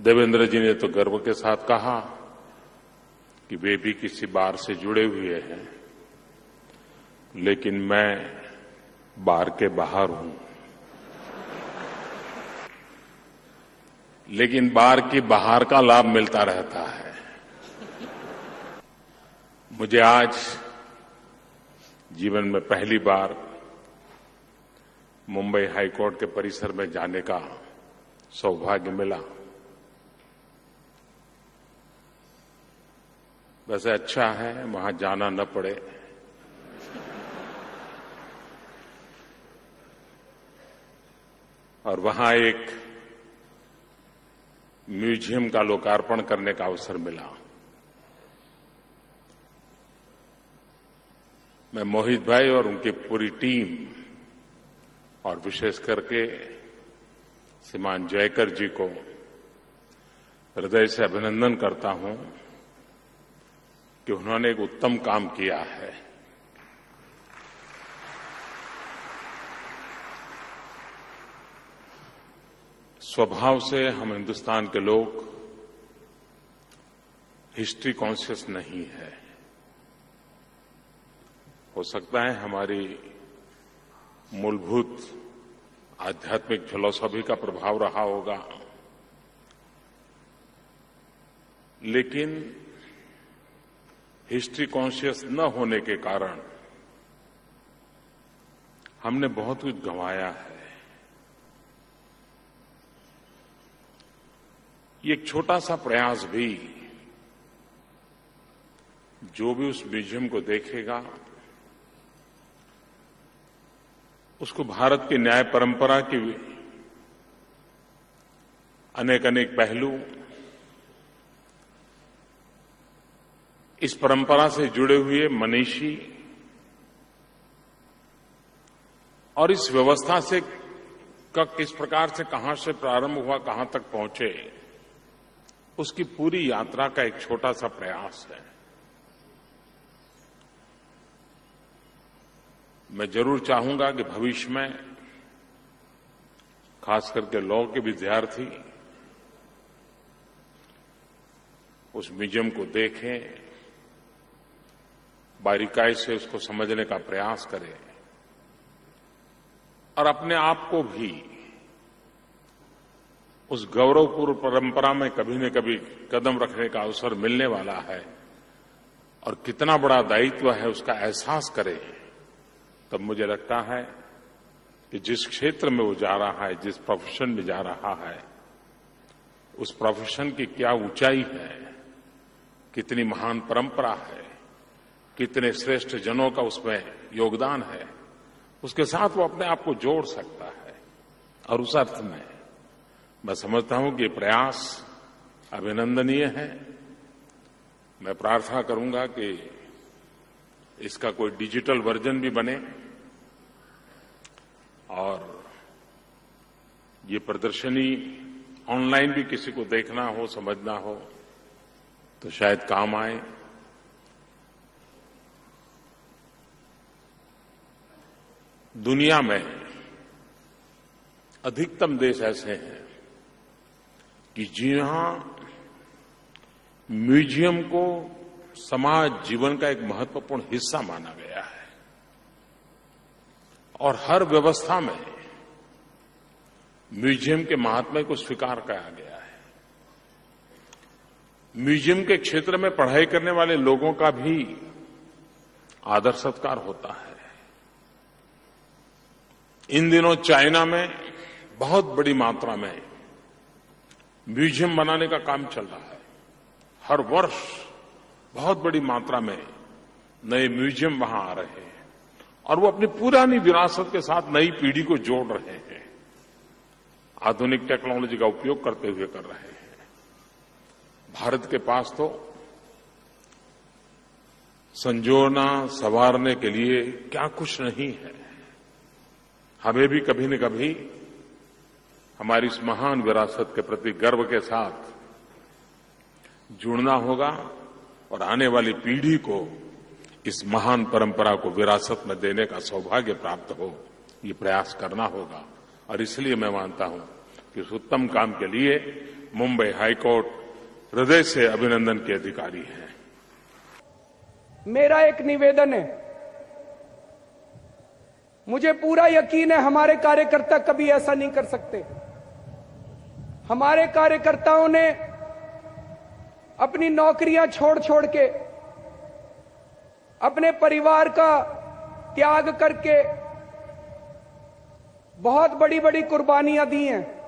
देवेंद्र जी ने तो गर्व के साथ कहा कि वे भी किसी बार से जुड़े हुए हैं, लेकिन मैं बार के बाहर हूं। लेकिन बार की बाहर का लाभ मिलता रहता है। मुझे आज जीवन में पहली बार मुंबई हाईकोर्ट के परिसर में जाने का सौभाग्य मिला। वैसे अच्छा है वहां जाना न पड़े। और वहां एक म्यूजियम का लोकार्पण करने का अवसर मिला। मैं मोहित भाई और उनकी पूरी टीम और विशेष करके श्रीमान जयकर जी को हृदय से अभिनंदन करता हूं कि उन्होंने एक उत्तम काम किया है। स्वभाव से हम हिंदुस्तान के लोग हिस्ट्री कॉन्शियस नहीं है। हो सकता है हमारी मूलभूत आध्यात्मिक फिलॉसफी का प्रभाव रहा होगा, लेकिन हिस्ट्री कॉन्शियस न होने के कारण हमने बहुत कुछ गंवाया है। ये एक छोटा सा प्रयास भी, जो भी उस म्यूजियम को देखेगा उसको भारत की न्याय परंपरा की अनेक अनेक पहलू, इस परंपरा से जुड़े हुए मनीषी और इस व्यवस्था से किस प्रकार से कहां से प्रारंभ हुआ, कहां तक पहुंचे, उसकी पूरी यात्रा का एक छोटा सा प्रयास है। मैं जरूर चाहूंगा कि भविष्य में खास करके लॉ के विद्यार्थी उस म्यूजियम को देखें, बारीकाई से उसको समझने का प्रयास करें और अपने आप को भी उस गौरवपूर्ण परंपरा में कभी न कभी कदम रखने का अवसर मिलने वाला है और कितना बड़ा दायित्व है उसका एहसास करें। तब मुझे लगता है कि जिस क्षेत्र में वो जा रहा है, जिस प्रोफेशन में जा रहा है, उस प्रोफेशन की क्या ऊंचाई है, कितनी महान परंपरा है, कितने श्रेष्ठ जनों का उसमें योगदान है, उसके साथ वो अपने आप को जोड़ सकता है। और उस अर्थ में मैं समझता हूं कि ये प्रयास अभिनंदनीय है। मैं प्रार्थना करूंगा कि इसका कोई डिजिटल वर्जन भी बने और ये प्रदर्शनी ऑनलाइन भी किसी को देखना हो, समझना हो तो शायद काम आए। दुनिया में अधिकतम देश ऐसे हैं कि जहां म्यूजियम को समाज जीवन का एक महत्वपूर्ण हिस्सा माना गया है और हर व्यवस्था में म्यूजियम के महात्म्य को स्वीकार किया गया है। म्यूजियम के क्षेत्र में पढ़ाई करने वाले लोगों का भी आदर सत्कार होता है। इन दिनों चाइना में बहुत बड़ी मात्रा में म्यूजियम बनाने का काम चल रहा है। हर वर्ष बहुत बड़ी मात्रा में नए म्यूजियम वहां आ रहे हैं और वो अपनी पुरानी विरासत के साथ नई पीढ़ी को जोड़ रहे हैं, आधुनिक टेक्नोलॉजी का उपयोग करते हुए कर रहे हैं। भारत के पास तो संजोना संवारने के लिए क्या कुछ नहीं है। हमें भी कभी न कभी हमारी इस महान विरासत के प्रति गर्व के साथ जुड़ना होगा और आने वाली पीढ़ी को इस महान परंपरा को विरासत में देने का सौभाग्य प्राप्त हो, ये प्रयास करना होगा। और इसलिए मैं मानता हूं कि इस उत्तम काम के लिए मुंबई हाईकोर्ट हृदय से अभिनंदन के अधिकारी है। मेरा एक निवेदन है, मुझे पूरा यकीन है हमारे कार्यकर्ता कभी ऐसा नहीं कर सकते। हमारे कार्यकर्ताओं ने अपनी नौकरियां छोड़ छोड़ के, अपने परिवार का त्याग करके बहुत बड़ी बड़ी कुर्बानियां दी हैं।